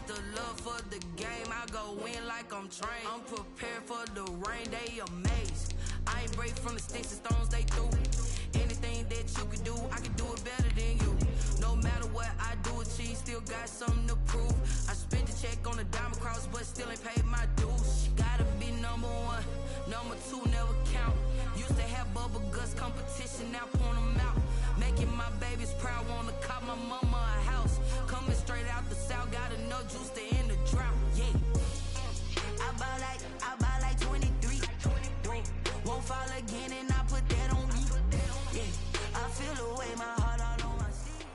the love for the game. I go in like I'm trained. I'm prepared for the rain, they amazed. I ain't break from the sticks and stones they threw. Anything that you can do, I can do it better than you. No matter what I do, achieve, still got something to prove. I spent the check on the diamond cross, but still ain't paid my dues. Gotta be number one, number two never count. Used to have bubble guts competition, now point them out. Making my babies proud, wanna cop my mama a house. Coming straight out the south, got enough juice to end the drought. Yeah, I buy like 23. Won't fall again, and I put that on me. Yeah, I feel the way, my heart all on my seat.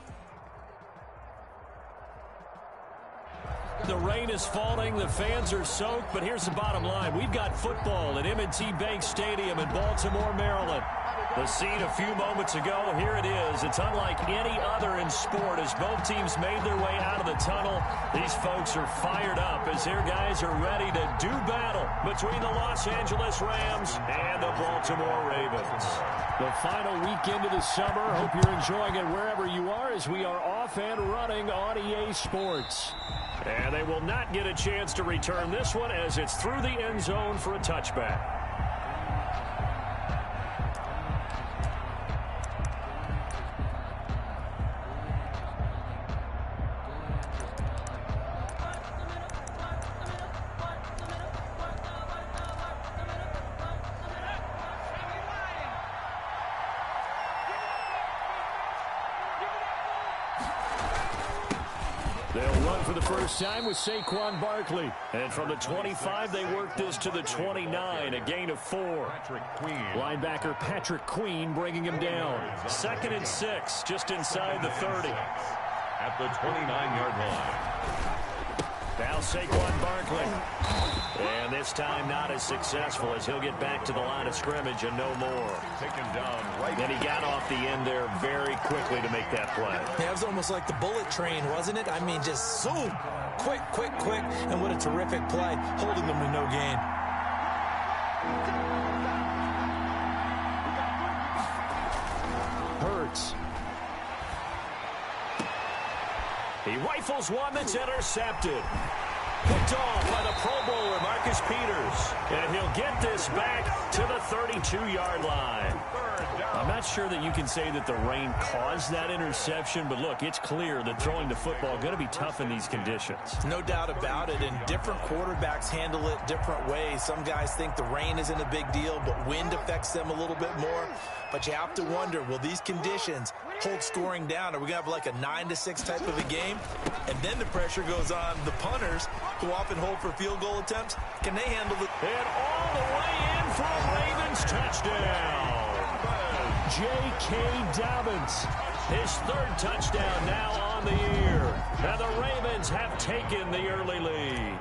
The rain is falling, the fans are soaked, but here's the bottom line. We've got football at M&T Bank Stadium in Baltimore, Maryland. The scene a few moments ago, here it is. It's unlike any other in sport as both teams made their way out of the tunnel. These folks are fired up as their guys are ready to do battle between the Los Angeles Rams and the Baltimore Ravens. The final weekend of the summer. Hope you're enjoying it wherever you are as we are off and running on EA Sports. And they will not get a chance to return this one as it's through the end zone for a touchback. Time with Saquon Barkley. And from the 25, they work this to the 29, a gain of 4. Linebacker Patrick Queen bringing him down. 2nd and 6, just inside the 30. At the 29-yard line. Now Saquon Barkley. And this time not as successful as he'll get back to the line of scrimmage and no more. Taken down right. And he got off the end there very quickly to make that play. Yeah, it was almost like the bullet train, wasn't it? I mean, just zoom. Quick. And what a terrific play, holding them to no gain. Hurts. He rifles one that's intercepted. Picked off by the Pro Bowler, Marcus Peters. And he'll get this back to the 32-yard line. I'm not sure that you can say that the rain caused that interception, but look, it's clear that throwing the football is going to be tough in these conditions. No doubt about it, and different quarterbacks handle it different ways. Some guys think the rain isn't a big deal, but wind affects them a little bit more. But you have to wonder, will these conditions hold scoring down? Are we going to have like a 9-6 type of a game? And then the pressure goes on the punters, who often hold for field goal attempts. Can they handle it? And all the way in for a Ravens touchdown. J.K. Dobbins, his 3rd touchdown now on the year. Now the Ravens have taken the early lead.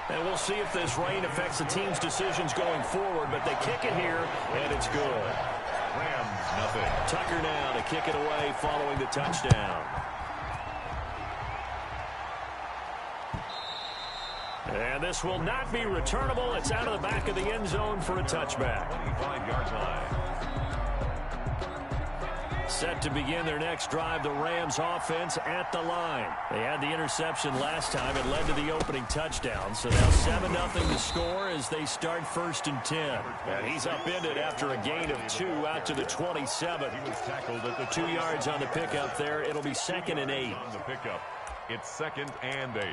And we'll see if this rain affects the team's decisions going forward, but they kick it here, and it's good. Rams, nothing. Tucker now to kick it away following the touchdown. And this will not be returnable. It's out of the back of the end zone for a touchback. 25-yard line. Set to begin their next drive, the Rams offense at the line. They had the interception last time. It led to the opening touchdown. So now 7-0 to score as they start 1st and 10. And he's upended after a gain of 2 out to the 27. He was tackled at the 2 yards on the pickup there. It'll be 2nd and 8. On the pickup, it's 2nd and 8.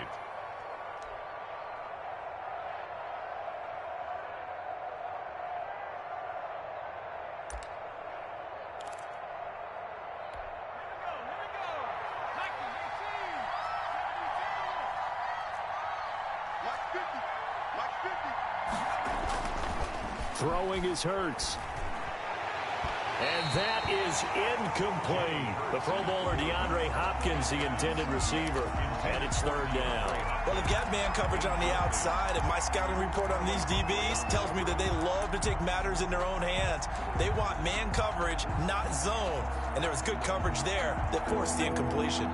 Throwing is Hurts. And that is incomplete. The Pro Bowler DeAndre Hopkins, the intended receiver. And it's 3rd down. Well, they've got man coverage on the outside, and my scouting report on these DBs tells me that they love to take matters in their own hands. They want man coverage, not zone. And there was good coverage there that forced the incompletion.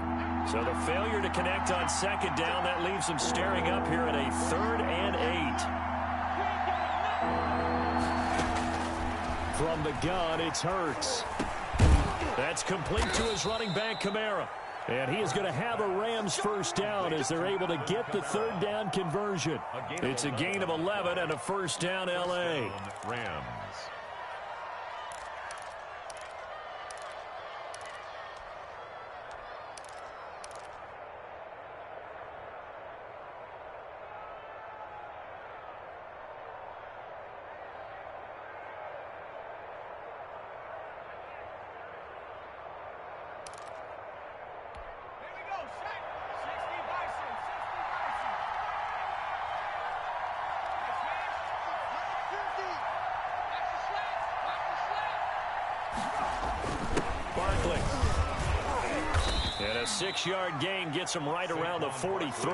So the failure to connect on 2nd down, that leaves them staring up here at a 3rd and 8. From the gun, it's Hurts. That's complete to his running back, Kamara. And he is going to have a Rams first down as they're able to get the third down conversion. It's a gain of 11 and a first down, L.A. Rams. Barkley. And a 6-yard gain gets him right around the 43.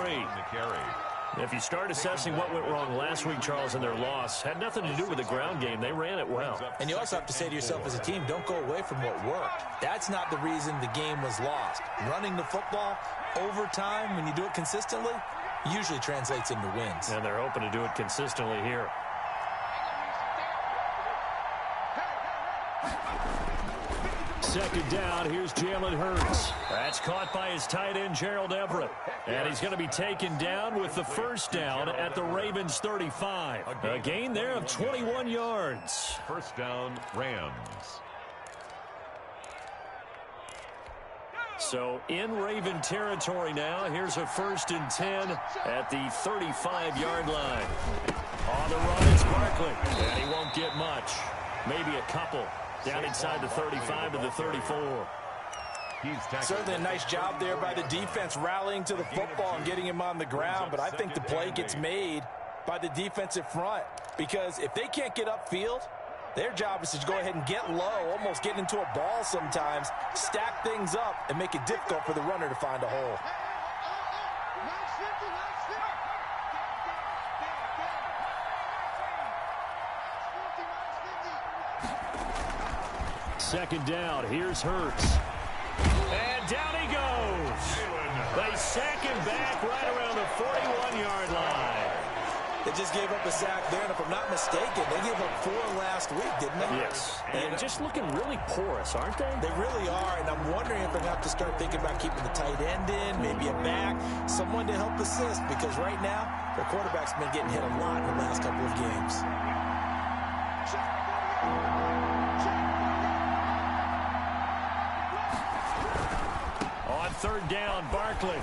If you start assessing what went wrong last week, Charles, in their loss, had nothing to do with the ground game. They ran it well. And you also have to say to yourself as a team, don't go away from what worked. That's not the reason the game was lost. Running the football over time, when you do it consistently, usually translates into wins. And they're hoping to do it consistently here. Second down, here's Jalen Hurts. That's caught by his tight end, Gerald Everett. And he's going to be taken down with the first down at the Ravens 35. A gain there of 21 yards. First down, Rams. So in Raven territory now. Here's a 1st and 10 at the 35-yard line. On the run, it's Barkley. And he won't get much. Maybe a couple. Down inside the 35 to the 34. Certainly a nice job there by the defense rallying to the football and getting him on the ground. But I think the play gets made by the defensive front. Because if they can't get upfield, their job is to go ahead and get low, almost get into a ball sometimes, stack things up, and make it difficult for the runner to find a hole. Second down, here's Hurts. And down he goes. They sack him back right around the 41-yard line. They just gave up a sack there, and if I'm not mistaken, they gave up 4 last week, didn't they? Yes. And just looking really porous, aren't they? They really are, and I'm wondering if they're going to have to start thinking about keeping the tight end in, maybe a back, someone to help assist, because right now, their quarterback's been getting hit a lot in the last couple of games. On third down, Barkley.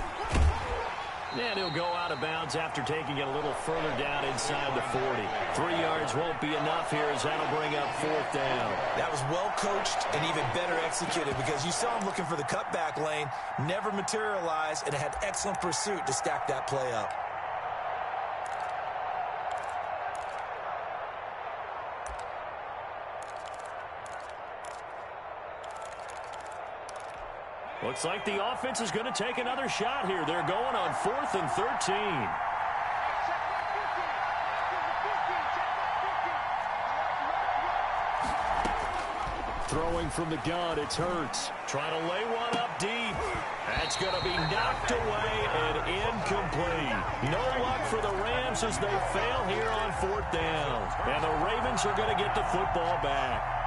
And he'll go out of bounds after taking it a little further down inside the 40. 3 yards won't be enough here as that'll bring up 4th down. That was well coached and even better executed because you saw him looking for the cutback lane, never materialized, and had excellent pursuit to stack that play up. Looks like the offense is going to take another shot here. They're going on 4th and 13. Throwing from the gun, it's Hurts. Trying to lay one up deep. That's going to be knocked away and incomplete. No luck for the Rams as they fail here on 4th down. And the Ravens are going to get the football back.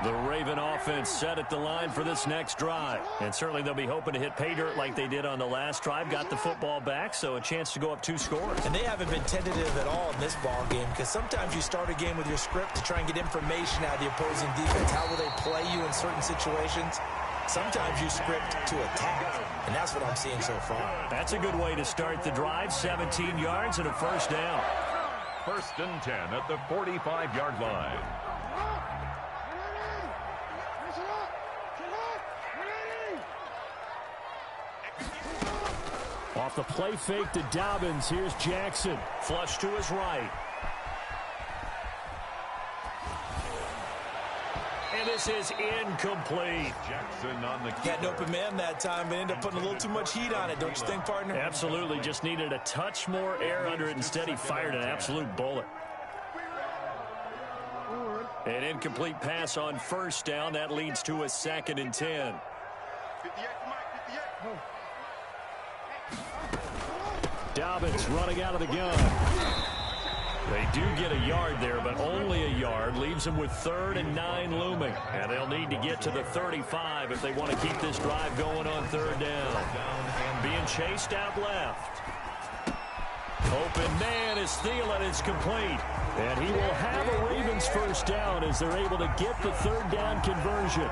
The Raven offense set at the line for this next drive. And certainly they'll be hoping to hit pay dirt like they did on the last drive. Got the football back, so a chance to go up 2 scores. And they haven't been tentative at all in this ball game because sometimes you start a game with your script to try and get information out of the opposing defense. How will they play you in certain situations? Sometimes you script to attack, and that's what I'm seeing so far. That's a good way to start the drive. 17 yards and a first down. 1st and 10 at the 45-yard line. Off the play fake to Dobbins. Here's Jackson. Flush to his right. And this is incomplete. Jackson on the Had an open man that time, but ended up putting a little too much heat on it, don't you think, partner? Absolutely. Just needed a touch more air under it. Instead, he fired an absolute bullet. An incomplete pass on 1st down. That leads to a 2nd and 10. Dobbins running out of the gun. They do get a yard there, but only a yard. Leaves them with 3rd and 9 looming. And they'll need to get to the 35 if they want to keep this drive going on 3rd down. Being chased out left. Open man is Thielen. It's complete. And he will have a Ravens first down as they're able to get the 3rd down conversion.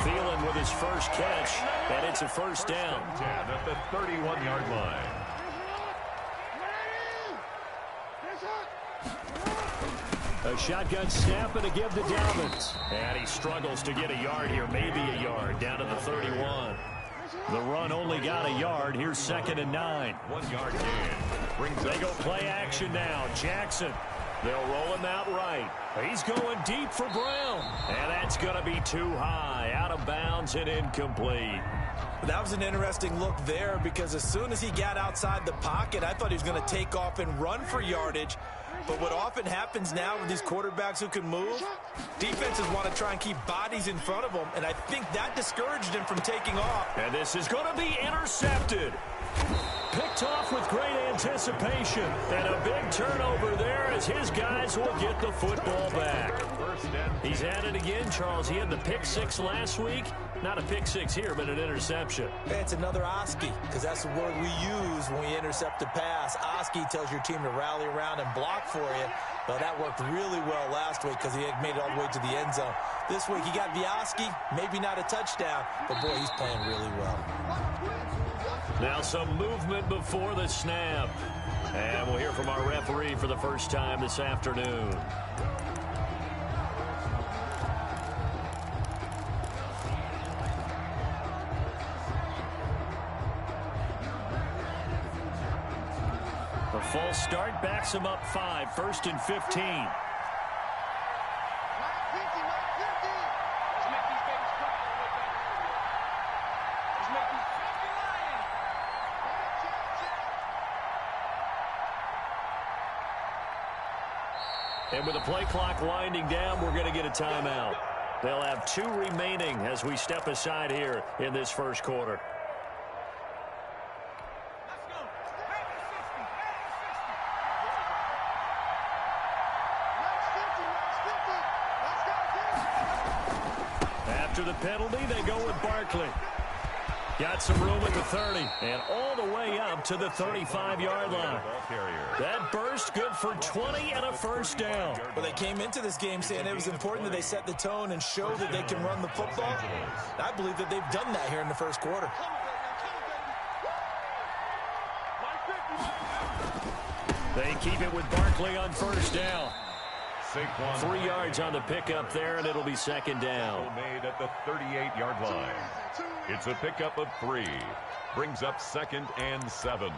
Thielen with his first catch, and it's a first down. 10 at the 31-yard line. A shotgun snap and a give to Dobbins. And he struggles to get a yard here, maybe a yard, down to the 31. The run only got a yard. Here's 2nd and 9. 1 yard gain. They go play action now. Jackson. They'll roll him out right. He's going deep for Brown. And that's going to be too high. Out of bounds and incomplete. That was an interesting look there because as soon as he got outside the pocket, I thought he was going to take off and run for yardage. But what often happens now with these quarterbacks who can move, defenses want to try and keep bodies in front of them, and I think that discouraged him from taking off. And this is going to be intercepted. Picked off with great anticipation. And a big turnover there as his guys will get the football back. He's at it again, Charles. He had the pick 6 last week. Not a pick 6 here, but an interception. It's another Oski, because that's the word we use when we intercept a pass. Oski tells your team to rally around and block for you. Well, that worked really well last week because he had made it all the way to the end zone. This week he got the Oski, maybe not a touchdown, but boy, he's playing really well. Now some movement before the snap. And we'll hear from our referee for the first time this afternoon. A false start backs him up 5, 1st and 15. And with the play clock winding down, we're going to get a timeout. They'll have 2 remaining as we step aside here in this first quarter. After the penalty, they go with Barkley. Got some room at the 30 and all the way up to the 35-yard line. That burst good for 20 and a first down. Well, they came into this game saying it was important that they set the tone and show that they can run the football. I believe that they've done that here in the first quarter. They keep it with Barkley on first down. 3 yards on the pickup there, and it'll be 2nd down. Made at the 38-yard line. It's a pickup of 3. Brings up 2nd and 7.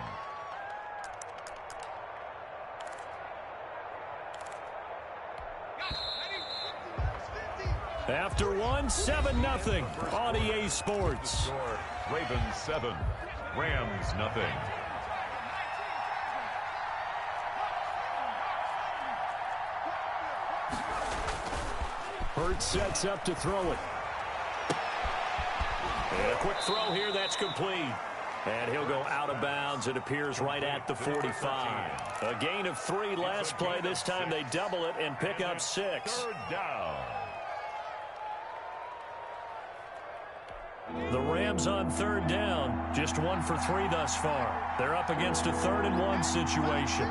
After 1, 7-0 on EA Sports. Ravens 7, Rams nothing. Hurts sets up to throw it. And a quick throw here, that's complete. And he'll go out of bounds. It appears right at the 45. A gain of 3 last play. This time they double it and pick up 6. 3rd down. The Rams on 3rd down. Just 1 for 3 thus far. They're up against a 3rd and 1 situation.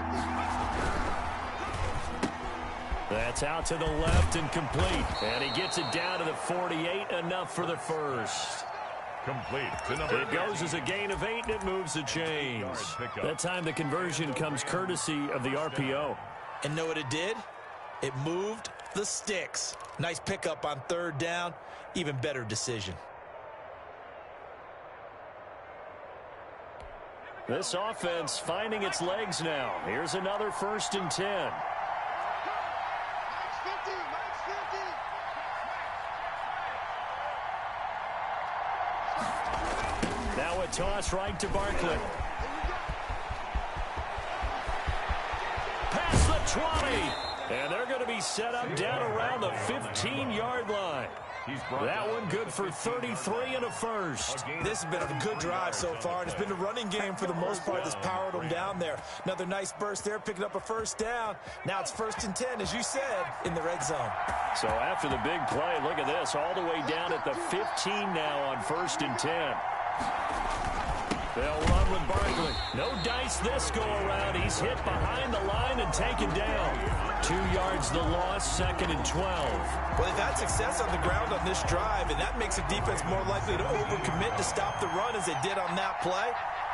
That's out to the left and complete. And he gets it down to the 48. Enough for the first. Complete to number It goes as a gain of 8, and it moves the chains. That time the conversion comes courtesy of the RPO. And know what it did? It moved the sticks. Nice pickup on 3rd down. Even better decision. This offense finding its legs now. Here's another 1st and 10. Now a toss right to Barkley. Past the 20. And they're going to be set up down around the 15-yard line. That one good for 33 and a first. This has been a good drive so far, and it's been a running game for the most part that's powered them down there. Another nice burst there, picking up a first down. Now it's 1st and 10, as you said, in the red zone. So after the big play, look at this, all the way down at the 15 now on 1st and 10. They'll run with Barkley. No dice this go-around. He's hit behind the line and taken down. 2 yards the loss, 2nd and 12. Well, they've had success on the ground on this drive, and that makes a defense more likely to overcommit to stop the run as they did on that play.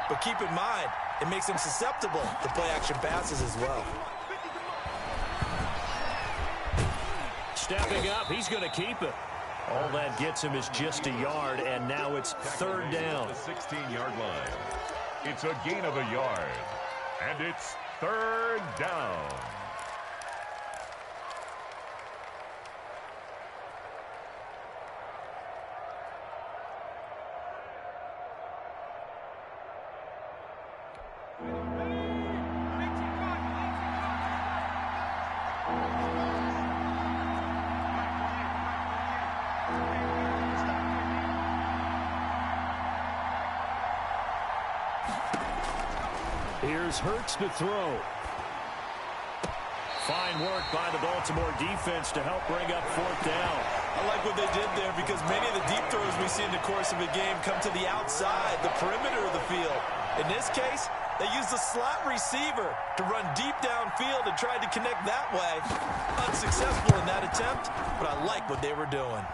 But keep in mind, it makes them susceptible to play-action passes as well. Stepping up, he's going to keep it. All that gets him is just a yard, and now it's 3rd down. The 16-yard line. It's a gain of a yard, and it's 3rd down. Here's Hurts to throw. Fine work by the Baltimore defense to help bring up 4th down. I like what they did there because many of the deep throws we see in the course of a game come to the outside, the perimeter of the field. In this case, they used the slot receiver to run deep downfield and tried to connect that way. Unsuccessful in that attempt, but I like what they were doing.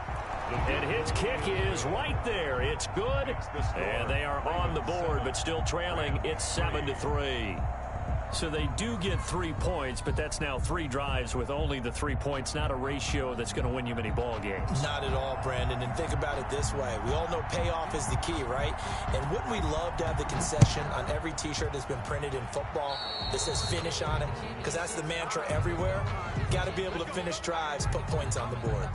And his kick is right there. It's good. And they are on the board, but still trailing. It's 7-3. So they do get 3 points, but that's now 3 drives with only the 3 points. Not a ratio that's going to win you many ball games. Not at all, Brandon. And think about it this way. We all know payoff is the key, right? And wouldn't we love to have the concession on every T-shirt that's been printed in football that says finish on it? Because that's the mantra everywhere. Got to be able to finish drives, put points on the board.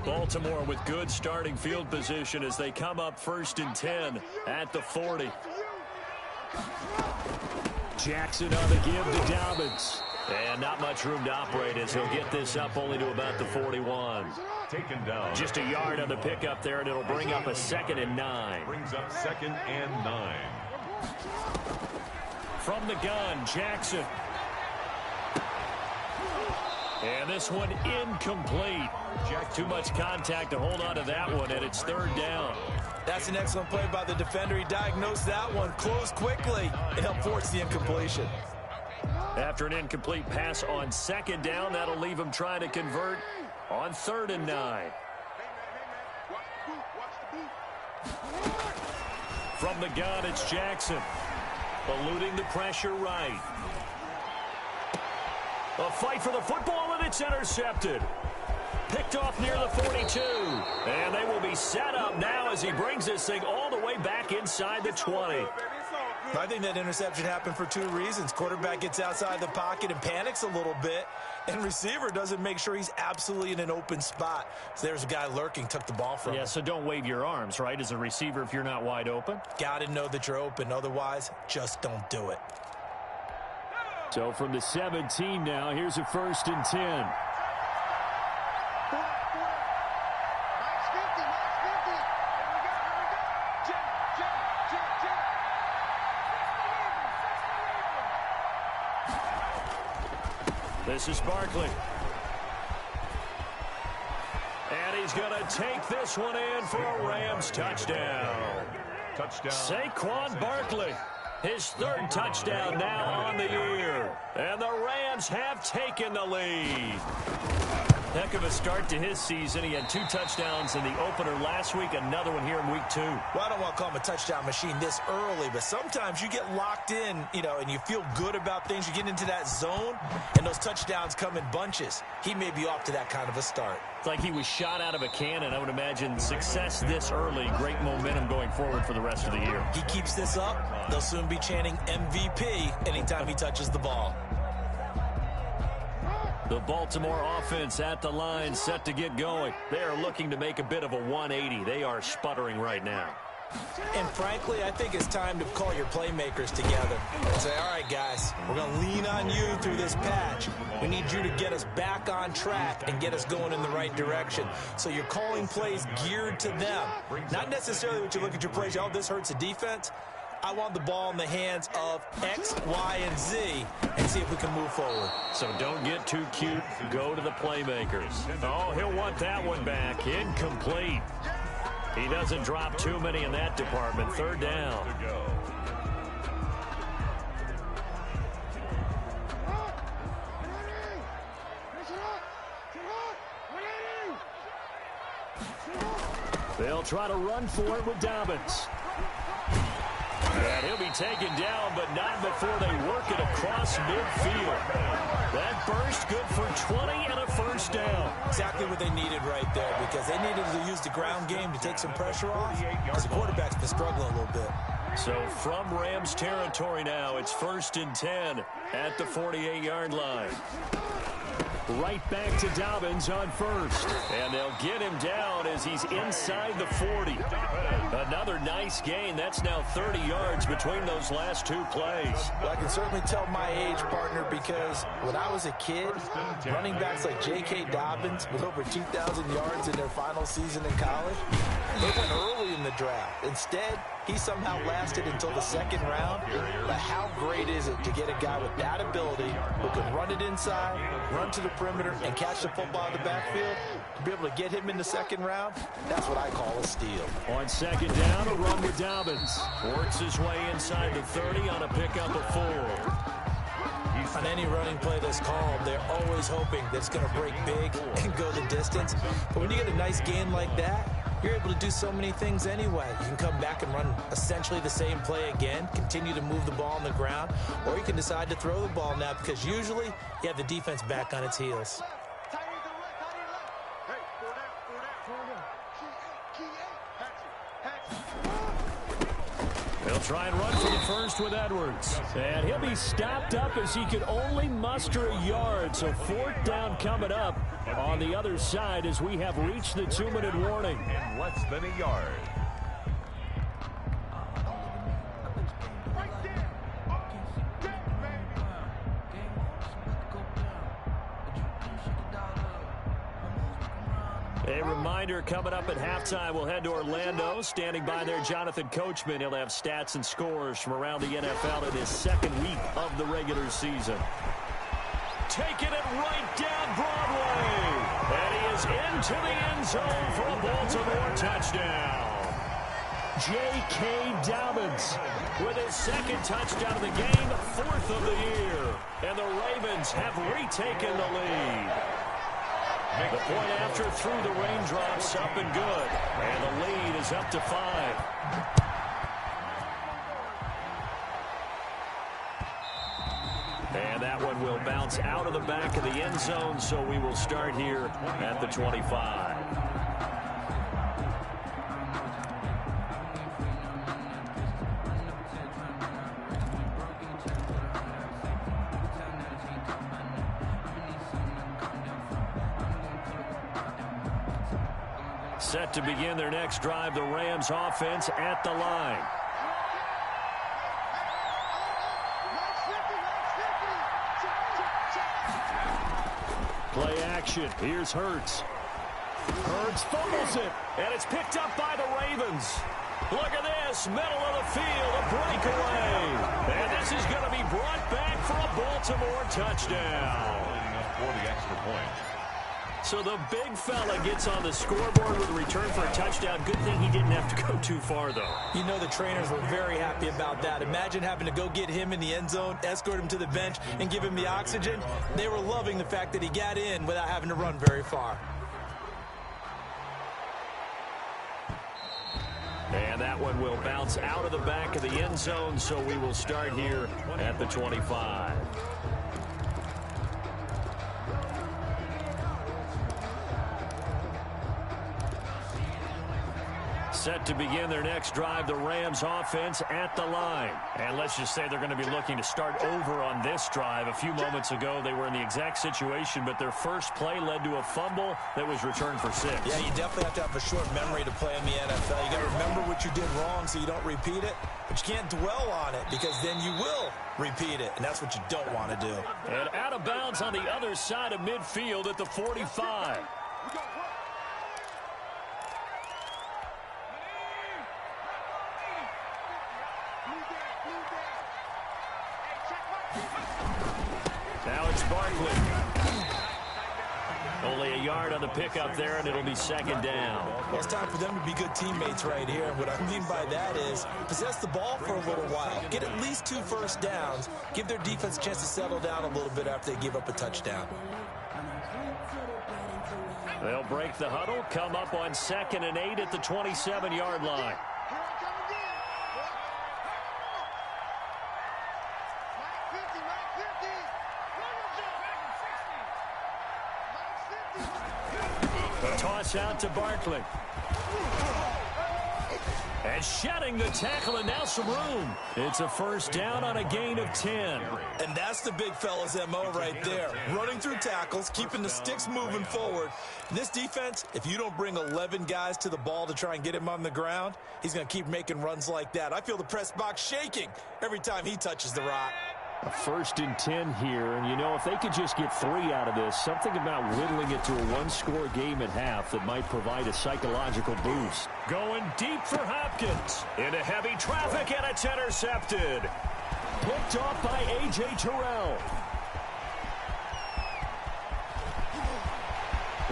Baltimore with good starting field position as they come up 1st and 10 at the 40. Jackson on the give to Dobbins. And not much room to operate as he'll get this up only to about the 41. Taken down. Just a yard on the pickup there, and it'll bring up a 2nd and 9. Brings up 2nd and 9. From the gun, Jackson. And this one incomplete. Too much contact to hold on to that one, and it's 3rd down. That's an excellent play by the defender. He diagnosed that one, closed quickly, and helped force the incompletion. After an incomplete pass on 2nd down, that'll leave him trying to convert on 3rd and 9. From the gun, it's Jackson. Eluding the pressure right. A fight for the football, and it's intercepted. Picked off near the 42. And they will be set up now as he brings this thing all the way back inside the 20. I think that interception happened for 2 reasons. Quarterback gets outside the pocket and panics a little bit, and receiver doesn't make sure he's absolutely in an open spot. So there's a guy lurking, took the ball from him. Yeah, so don't wave your arms, right, as a receiver if you're not wide open. Got to know that you're open. Otherwise, just don't do it. So from the 17 now, here's a 1st and 10. This is Barkley. And he's going to take this one in for a Rams touchdown. Touchdown. Saquon Barkley. His 3rd touchdown now on the year. And the Rams have taken the lead. Heck of a start to his season. He had 2 touchdowns in the opener last week, another one here in week 2. Well, I don't want to call him a touchdown machine this early, but sometimes you get locked in, and you feel good about things. You get into that zone, and those touchdowns come in bunches. He may be off to that kind of a start. It's like he was shot out of a cannon. I would imagine success this early, great momentum going forward for the rest of the year. He keeps this up, they'll soon be chanting MVP anytime he touches the ball. The Baltimore offense at the line, set to get going. They are looking to make a bit of a 180. They are sputtering right now. And frankly, I think it's time to call your playmakers together and say, all right, guys, we're going to lean on you through this patch. We need you to get us back on track and get us going in the right direction. So you're calling plays geared to them. Not necessarily what you look at your plays, oh, this hurts the defense. I want the ball in the hands of X, Y, and Z and see if we can move forward. So don't get too cute. Go to the playmakers. Oh, he'll want that one back. Incomplete. He doesn't drop too many in that department. Third down. They'll try to run for it with Dobbins. And he'll be taken down, but not before they work it across midfield. That burst good for 20 and a first down. Exactly what they needed right there, because they needed to use the ground game to take some pressure off, because the quarterback's been struggling a little bit. So from Rams territory now, it's 1st and 10 at the 48-yard line. Right back to Dobbins on first. And they'll get him down as he's inside the 40. Another nice gain. That's now 30 yards between those last two plays. Well, I can certainly tell my age, partner, because when I was a kid, running backs like J.K. Dobbins with over 2,000 yards in their final season in college, they went early in the draft. Instead, he somehow lasted until the second round. But how great is it to get a guy with that ability who can run it inside, run to the perimeter, and catch the football in the backfield? To be able to get him in the second round, that's what I call a steal. On second down, a run with Dobbins. Works his way inside the 30 on a pickup of 4. On any running play that's called, they're always hoping that it's going to break big and go the distance. But when you get a nice gain like that, you're able to do so many things anyway. You can come back and run essentially the same play again, continue to move the ball on the ground, or you can decide to throw the ball now, because usually you have the defense back on its heels. They'll try and run for the first with Edwards. And he'll be stopped up as he could only muster a yard. So 4th down coming up on the other side as we have reached the 2-minute warning. In less than a yard. A reminder, coming up at halftime, we'll head to Orlando. Standing by there, Jonathan Coachman. He'll have stats and scores from around the NFL in his second week of the regular season. Taking it right down Broadway. And he is into the end zone for a Baltimore touchdown. J.K. Dobbins with his second touchdown of the game, 4th of the year. And the Ravens have retaken the lead. The point after through the raindrops, up and good. And the lead is up to 5. And that one will bounce out of the back of the end zone, so we will start here at the 25. Set to begin their next drive, the Rams offense at the line. Play action. Here's Hurts. Hurts fumbles it, and it's picked up by the Ravens. Look at this, middle of the field, a breakaway. And this is going to be brought back for a Baltimore touchdown. For the extra point. So the big fella gets on the scoreboard with a return for a touchdown. Good thing he didn't have to go too far, though. You know the trainers were very happy about that. Imagine having to go get him in the end zone, escort him to the bench, and give him the oxygen. They were loving the fact that he got in without having to run very far. And that one will bounce out of the back of the end zone, so we will start here at the 25. Set to begin their next drive, the Rams offense at the line. And let's just say they're going to be looking to start over on this drive. A few moments ago, they were in the exact situation, but their first play led to a fumble that was returned for 6. Yeah, you definitely have to have a short memory to play in the NFL. You got to remember what you did wrong so you don't repeat it, but you can't dwell on it because then you will repeat it, and that's what you don't want to do. And out of bounds on the other side of midfield at the 45. Now it's Barkley. Only a yard on the pickup there, and it'll be second down. Well, it's time for them to be good teammates right here. And what I mean by that is possess the ball for a little while. Get at least 2 first downs. Give their defense a chance to settle down a little bit after they give up a touchdown. They'll break the huddle, come up on 2nd and 8 at the 27-yard line. A toss out to Barkley. And shedding the tackle, and now some room. It's a first down on a gain of 10. And that's the big fella's MO right there. Running through tackles, keeping the sticks moving forward. In this defense, if you don't bring 11 guys to the ball to try and get him on the ground, he's going to keep making runs like that. I feel the press box shaking every time he touches the rock. A 1st and 10 here, and you know, if they could just get 3 out of this, something about whittling it to a 1-score game at half that might provide a psychological boost. Going deep for Hopkins. Into heavy traffic, and it's intercepted. Picked off by A.J. Terrell.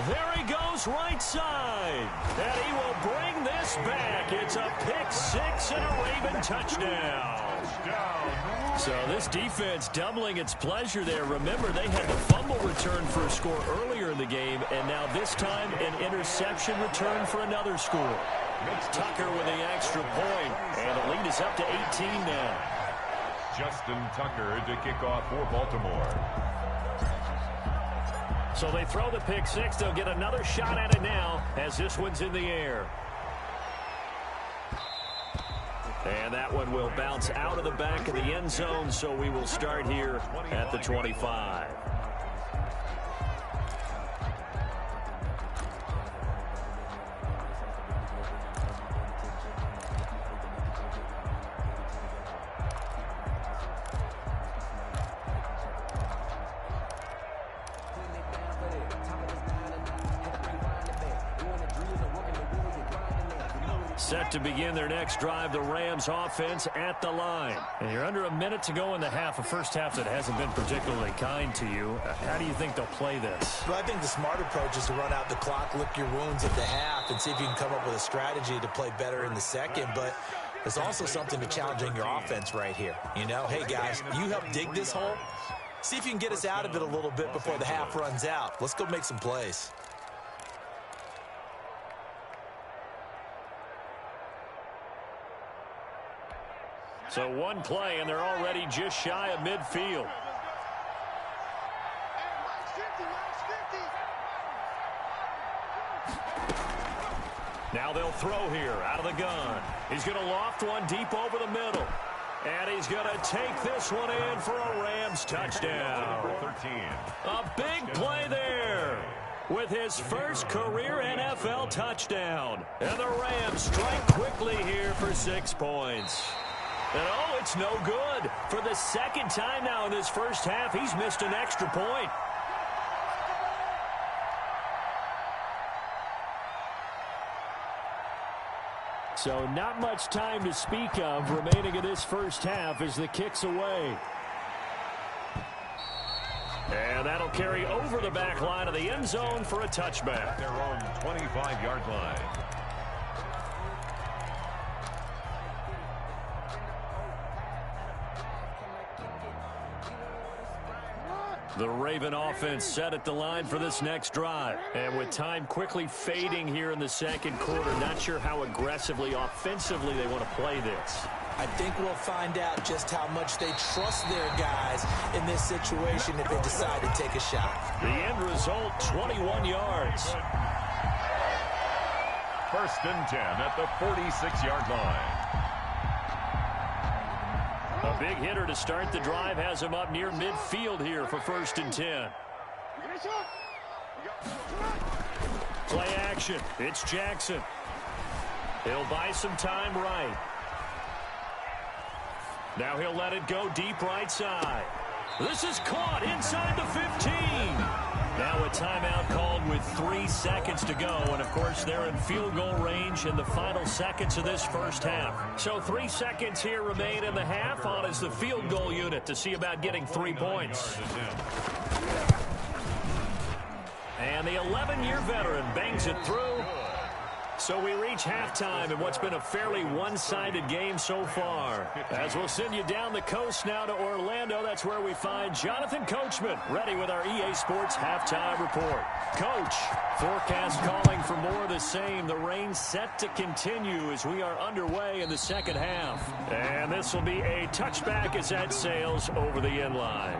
There he goes, right side. And he will bring this back. It's a pick 6 and a Raven touchdown. So this defense doubling its pleasure there. Remember, they had the fumble return for a score earlier in the game, and now this time an interception return for another score. Tucker with the extra point, and the lead is up to 18 now. Justin Tucker to kick off for Baltimore. So they throw the pick 6. They'll get another shot at it now as this one's in the air. And that one will bounce out of the back of the end zone, so we will start here at the 25. Set to begin their next drive, the Rams offense at the line. And you're under a minute to go in the half, a first half that hasn't been particularly kind to you. How do you think they'll play this? Well, I think the smart approach is to run out the clock, lick your wounds at the half, and see if you can come up with a strategy to play better in the second. But there's also something to challenging your offense right here. You know, hey, guys, you help dig this hole. See if you can get us out of it a little bit before the half runs out. Let's go make some plays. So one play, and they're already just shy of midfield. Now they'll throw here out of the gun. He's going to loft one deep over the middle. And he's going to take this one in for a Rams touchdown. 13. A big play there with his first career NFL touchdown. And the Rams strike quickly here for 6 points. And oh, it's no good. For the second time now in this first half, he's missed an extra point. So not much time to speak of remaining in this first half as the kick's away. And that'll carry over the back line of the end zone for a touchback. Their own 25-yard line. The Raven offense set at the line for this next drive. And with time quickly fading here in the second quarter, not sure how aggressively, offensively they want to play this. I think we'll find out just how much they trust their guys in this situation if they decide to take a shot. The end result, 21 yards. First and 10 at the 46-yard line. A big hitter to start the drive has him up near midfield here for first and 10. Play action. It's Jackson. He'll buy some time right. Now he'll let it go deep right side. This is caught inside the 15. Now a timeout called with 3 seconds to go. And, of course, they're in field goal range in the final seconds of this first half. So 3 seconds here remain in the half. On is the field goal unit to see about getting 3 points. And the 11-year veteran bangs it through. So we reach halftime in what's been a fairly one-sided game so far. As we'll send you down the coast now to Orlando, that's where we find Jonathan Coachman ready with our EA Sports Halftime Report. Coach, forecast calling for more of the same. The rain set to continue as we are underway in the second half. And this will be a touchback as that sails over the end line.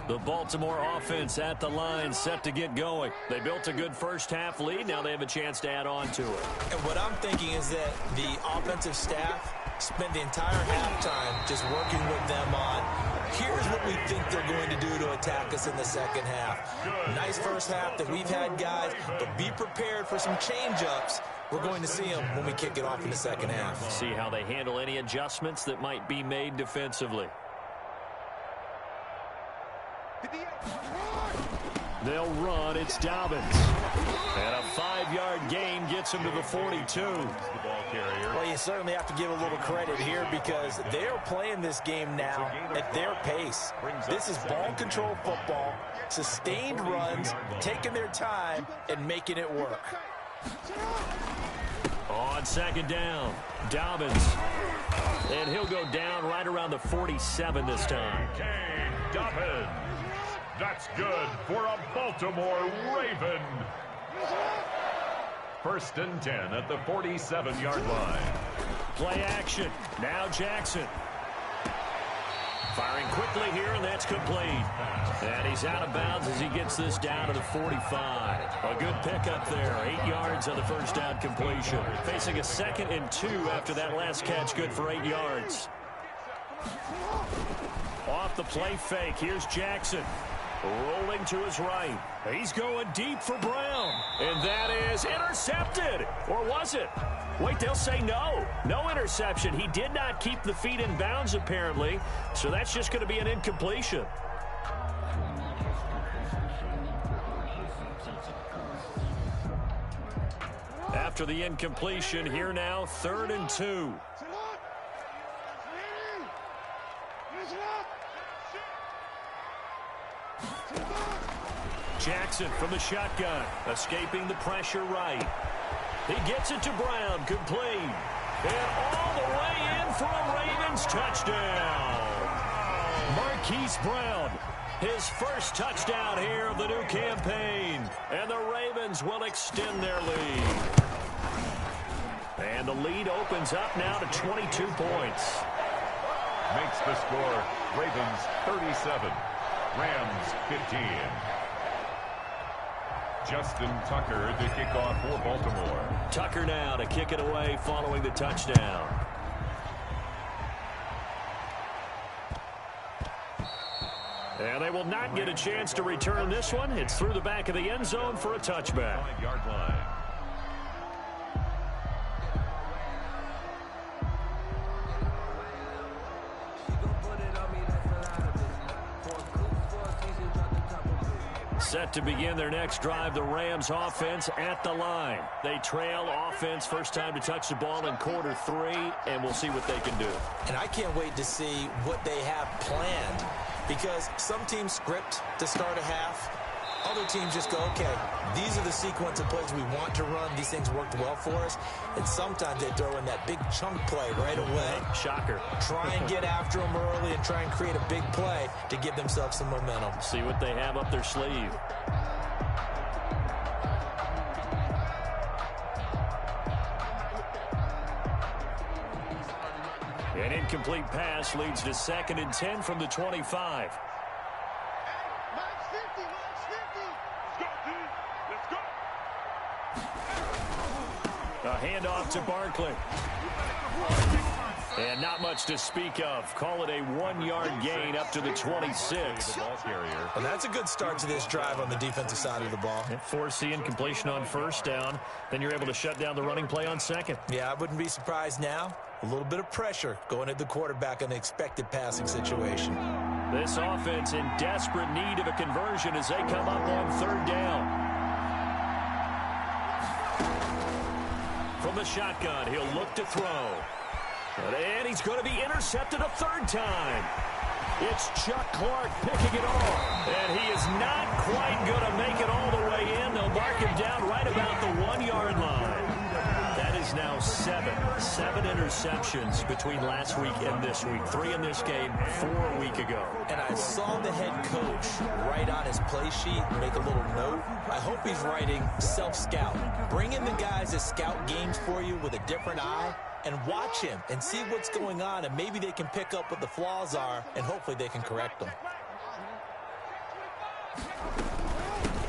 The Baltimore offense at the line, set to get going. They built a good first-half lead. Now they have a chance to add on to it. And what I'm thinking is that the offensive staff spent the entire halftime just working with them on, here's what we think they're going to do to attack us in the second half. Nice first half that we've had, guys, but be prepared for some change-ups. We're going to see them when we kick it off in the second half. See how they handle any adjustments that might be made defensively. They'll run. It's Dobbins. And a 5-yard gain gets him to the 42. Well, you certainly have to give a little credit here because they're playing this game now at their pace. This is ball control football, sustained runs, taking their time, and making it work. On second down, Dobbins. And he'll go down right around the 47 this time. Dobbins. That's good for a Baltimore Raven. First and 10 at the 47-yard line. Play action. Now Jackson. Firing quickly here, and that's complete. And he's out of bounds as he gets this down to the 45. A good pickup there. 8 yards on the first down completion. Facing a 2nd and 2 after that last catch. Good for 8 yards. Off the play fake. Here's Jackson. Rolling to his right. He's going deep for Brown. And that is intercepted. Or was it? Wait, they'll say no. No interception. He did not keep the feet in bounds, apparently. So that's just going to be an incompletion. After the incompletion, here now, 3rd and 2. Jackson from the shotgun, escaping the pressure right. He gets it to Brown, complete. And all the way in for a Ravens touchdown. Marquise Brown, his first touchdown here of the new campaign. And the Ravens will extend their lead. And the lead opens up now to 22 points. Makes the score Ravens 37, Rams 15. Justin Tucker to kick off for Baltimore. Tucker now to kick it away following the touchdown. And they will not get a chance to return this one. It's through the back of the end zone for a touchback. 5-yard line. Set to begin their next drive, the Rams offense at the line. They trail offense, first time to touch the ball in quarter 3, and we'll see what they can do. And I can't wait to see what they have planned because some teams script to start a half. Other teams just go, okay, these are the sequence of plays we want to run. These things worked well for us. And sometimes they throw in that big chunk play right away. Shocker. Try and get after them early and try and create a big play to give themselves some momentum. See what they have up their sleeve. incomplete pass leads to 2nd and 10 from the 25. A handoff to Barkley. And not much to speak of. Call it a 1-yard gain up to the 26. And that's a good start to this drive on the defensive side of the ball. Force the incompletion on 1st down. Then you're able to shut down the running play on 2nd. Yeah, I wouldn't be surprised now. A little bit of pressure going at the quarterback in an expected passing situation. This offense in desperate need of a conversion as they come up on 3rd down. From the shotgun, he'll look to throw. And he's going to be intercepted a 3rd time. It's Chuck Clark picking it off. And he is not quite going to make it all the way in. They'll mark him down right about the 1-yard line. That is now 7 interceptions between last week and this week. 3 in this game, 4 a week ago. And I saw the head coach write on his play sheet and make a little note. I hope he's writing self-scout. Bring in the guys that scout games for you with a different eye and watch him and see what's going on, and maybe they can pick up what the flaws are, and hopefully they can correct them.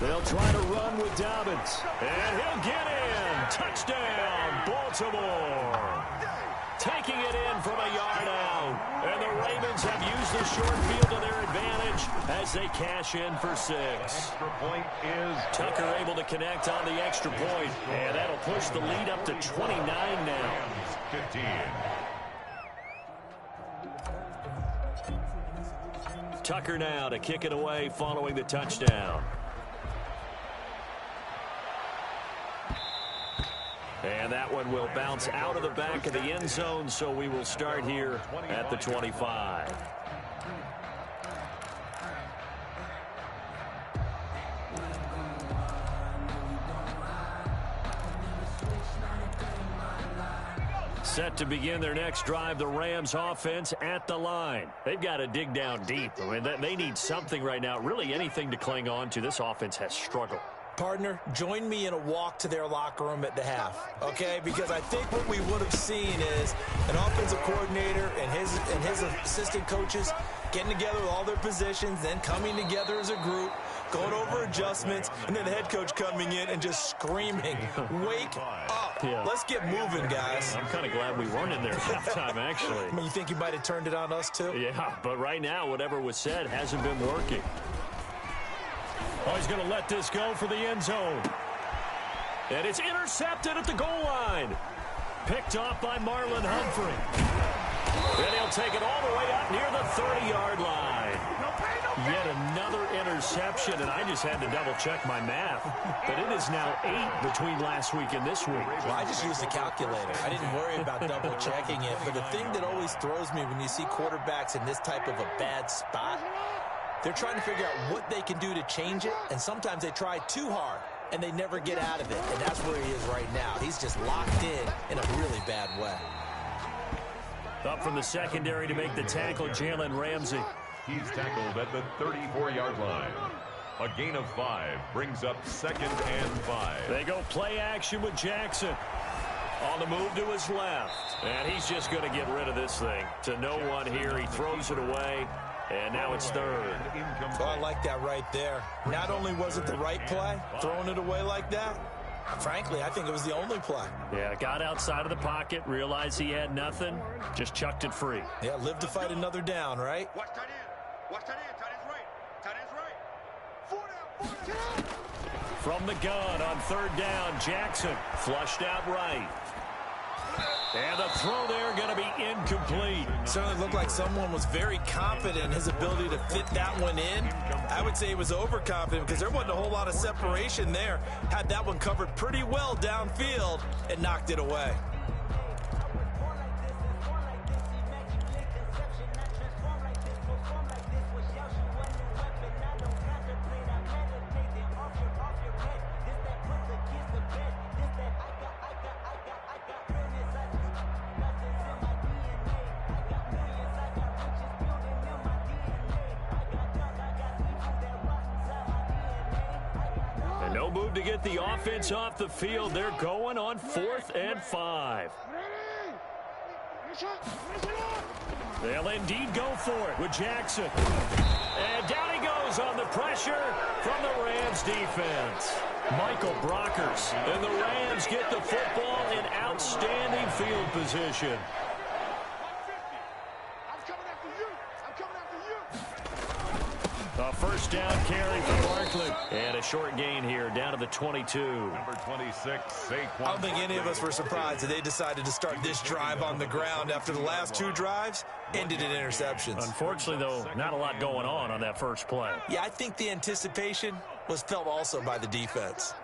They'll try to run with Dobbins. And he'll get in. Touchdown, Baltimore. Taking it in from a yard out. And the Ravens have used the short field to their advantage as they cash in for 6. Extra point is Tucker able to connect on the extra point. And that'll push the lead up to 29 now. 15. Tucker now to kick it away following the touchdown. And that one will bounce out of the back of the end zone, so we will start here at the 25. Set to begin their next drive, the Rams offense at the line. They've got to dig down deep. I mean, they need something right now, really anything to cling on to. This offense has struggled. Partner, join me in a walk to their locker room at the half, okay? Because I think what we would have seen is an offensive coordinator and his assistant coaches getting together with all their positions, then coming together as a group, going over adjustments, and then the head coach coming in and just screaming, "Wake up. Yeah. Let's get moving, guys." I'm kind of glad we weren't in there at halftime, actually. I mean, you think you might have turned it on us, too? Yeah, but right now, whatever was said hasn't been working. Oh, he's going to let this go for the end zone. And it's intercepted at the goal line. Picked off by Marlon Humphrey. And he'll take it all the way up near the 30-yard line. Yet another interception, and I just had to double-check my math. But it is now 8 between last week and this week. Well, I just used a calculator. I didn't worry about double-checking it. But the thing that always throws me when you see quarterbacks in this type of a bad spot, they're trying to figure out what they can do to change it, and sometimes they try too hard, and they never get out of it. And that's where he is right now. He's just locked in a really bad way. Up from the secondary to make the tackle, Jalen Ramsey. He's tackled at the 34-yard line. A gain of 5 brings up 2nd and 5. They go play action with Jackson. On the move to his left. And he's just going to get rid of this thing. To no one here. He throws it away. And now it's 3rd. Oh, I like that right there. Not only was it the right play, throwing it away like that, frankly, I think it was the only play. Yeah, got outside of the pocket, realized he had nothing, just chucked it free. Yeah, live to fight another down, right? Watch tight end. Watch tight end. Tight end's right. Tight end's right. 4 down. From the gun on 3rd down, Jackson flushed out right. And the throw there going to be incomplete. Certainly looked like someone was very confident in his ability to fit that one in. I would say he was overconfident because there wasn't a whole lot of separation there. Had that one covered pretty well downfield and knocked it away. No move to get the offense off the field. They're going on 4th and 5. Ready? They'll indeed go for it with Jackson. And down he goes on the pressure from the Rams defense. Michael Brockers. And the Rams get the football in outstanding field position. A first down carry for Barkley. And a short gain here down to the 22. Number 26, Saquon. I don't think any of us were surprised that they decided to start this drive on the ground after the last two drives ended in interceptions. Unfortunately, though, not a lot going on that first play. Yeah, I think the anticipation was felt also by the defense.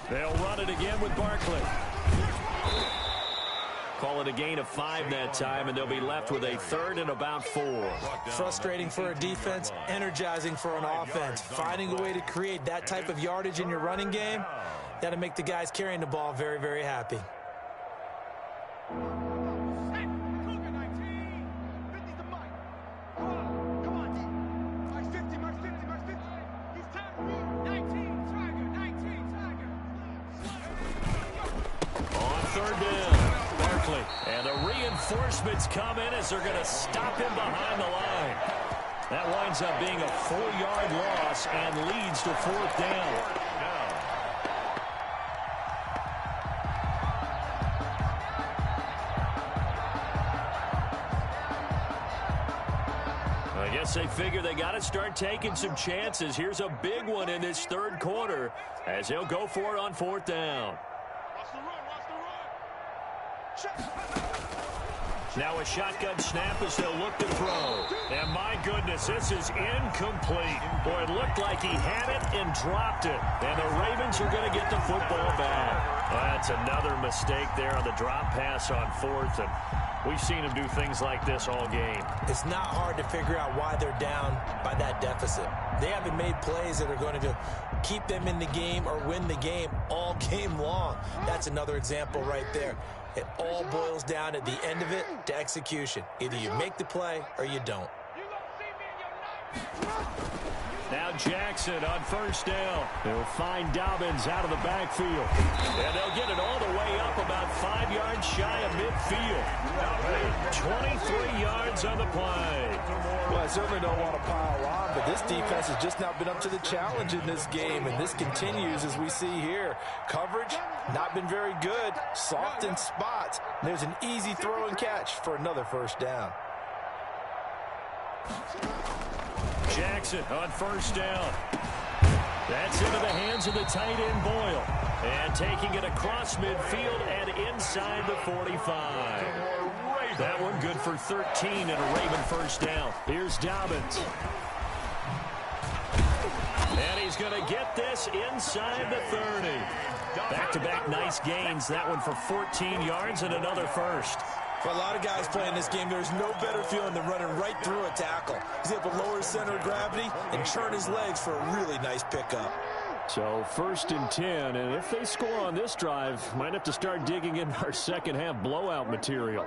They'll run it again with Barkley. Call it a gain of 5 that time, and they'll be left with a third and about 4. Frustrating for a defense, energizing for an offense. Finding a way to create that type of yardage in your running game, that'll make the guys carrying the ball very, very happy. And the reinforcements come in as they're going to stop him behind the line. That winds up being a 4-yard loss and leads to 4th down. I guess they figure they got to start taking some chances. Here's a big one in this third quarter as they'll go for it on 4th down. Now a shotgun snap as they'll look to throw. And my goodness, this is incomplete. Boy, it looked like he had it and dropped it. And the Ravens are going to get the football back. That's another mistake there on the drop pass on 4th. And we've seen him do things like this all game. It's not hard to figure out why they're down by that deficit. They haven't made plays that are going to keep them in the game or win the game all game long. That's another example right there. It all boils down at the end of it to execution. Either you make the play or you don't. Now Jackson on first down. They'll find Dobbins out of the backfield. And they'll get it all the way up about 5 yards shy of midfield. 23 yards on the play. Well, I certainly don't want to pile on, but this defense has just not been up to the challenge in this game, and this continues as we see here. Coverage, not been very good. Soft in spots. There's an easy throw and catch for another first down. Jackson on first down. That's into the hands of the tight end Boyle. And taking it across midfield and inside the 45. That one good for 13 and a Raven first down. Here's Dobbins. And he's going to get this inside the 30. Back-to-back nice gains. That one for 14 yards and another first. For a lot of guys playing this game, there's no better feeling than running right through a tackle. He's able to lower his center of gravity and churn his legs for a really nice pickup. So 1st and 10, and if they score on this drive, might have to start digging in our second-half blowout material.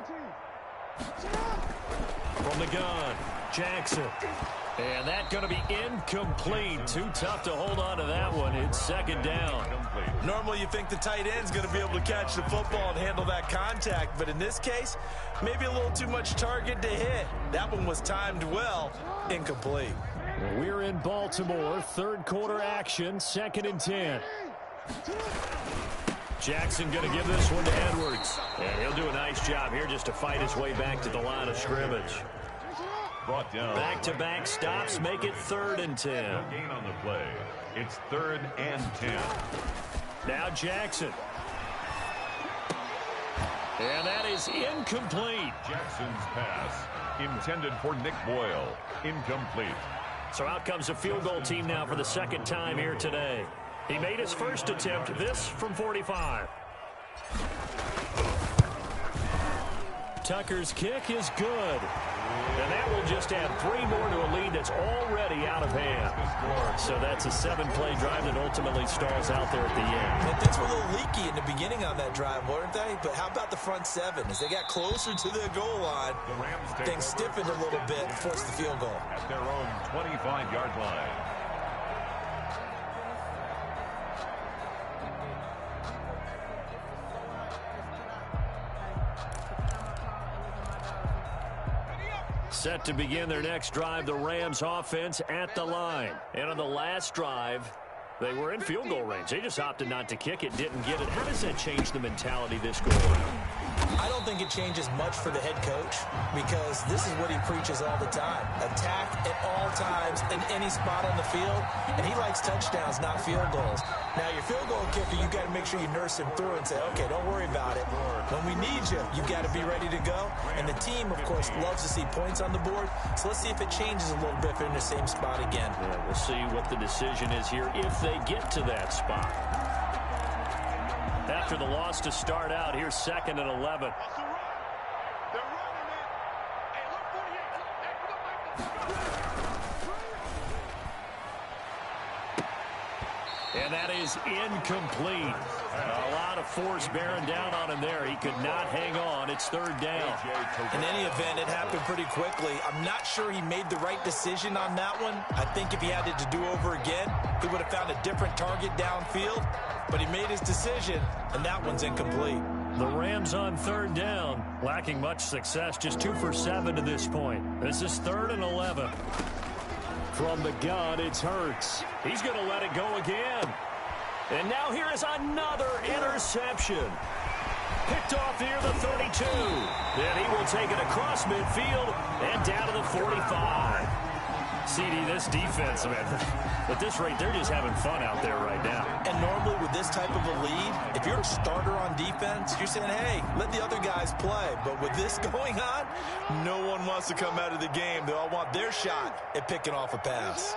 From the gun, Jackson. And that going to be incomplete. Too tough to hold on to that one. It's 2nd down. Normally you think the tight end's going to be able to catch the football and handle that contact, but in this case, maybe a little too much target to hit. That one was timed well. Incomplete. We're in Baltimore. 3rd quarter action. 2nd and 10. Jackson going to give this one to Edwards. And he'll do a nice job here just to fight his way back to the line of scrimmage. Brought down. Back-to-back stops make it 3rd and 10. Gain on the play. It's 3rd and 10. Now Jackson. And that is incomplete. Jackson's pass intended for Nick Boyle. Incomplete. So out comes a field goal team now for the 2nd time here today. He made his first attempt, this from 45. Tucker's kick is good. And that will just add 3 more to a lead that's already out of hand. So that's a 7-play drive that ultimately stalls out there at the end. And things were a little leaky in the beginning on that drive, weren't they? But how about the front 7? As they got closer to the goal line, things stiffened a little bit and forced the field goal. At their own 25-yard line. Set to begin their next drive, the Rams offense at the line. And on the last drive, they were in field goal range. They just opted not to kick it, didn't get it. How does that change the mentality this goal? I don't think it changes much for the head coach because this is what he preaches all the time. Attack at all times in any spot on the field, and he likes touchdowns, not field goals. Now, your field goal kicker, you got to make sure you nurse him through and say, okay, don't worry about it. When we need you, you got to be ready to go. And the team, of course, loves to see points on the board. So let's see if it changes a little bit if they're in the same spot again. Yeah, we'll see what the decision is here if they get to that spot. After the loss to start out, here's 2nd and 11. And that is incomplete. A lot of force bearing down on him there. He could not hang on. It's 3rd down. In any event, it happened pretty quickly. I'm not sure he made the right decision on that one. I think if he had it to do over again, he would have found a different target downfield. But he made his decision, and that one's incomplete. The Rams on 3rd down, lacking much success, just 2 for 7 to this point. This is 3rd and 11. From the gun, it's Hurts. He's going to let it go again. And now here is another interception. Picked off near the 32. Then he will take it across midfield and down to the 45. CD, this defense, man, at this rate, they're just having fun out there right now. And normally with this type of a lead, if you're a starter on defense, you're saying, hey, let the other guys play. But with this going on, no one wants to come out of the game. They all want their shot at picking off a pass.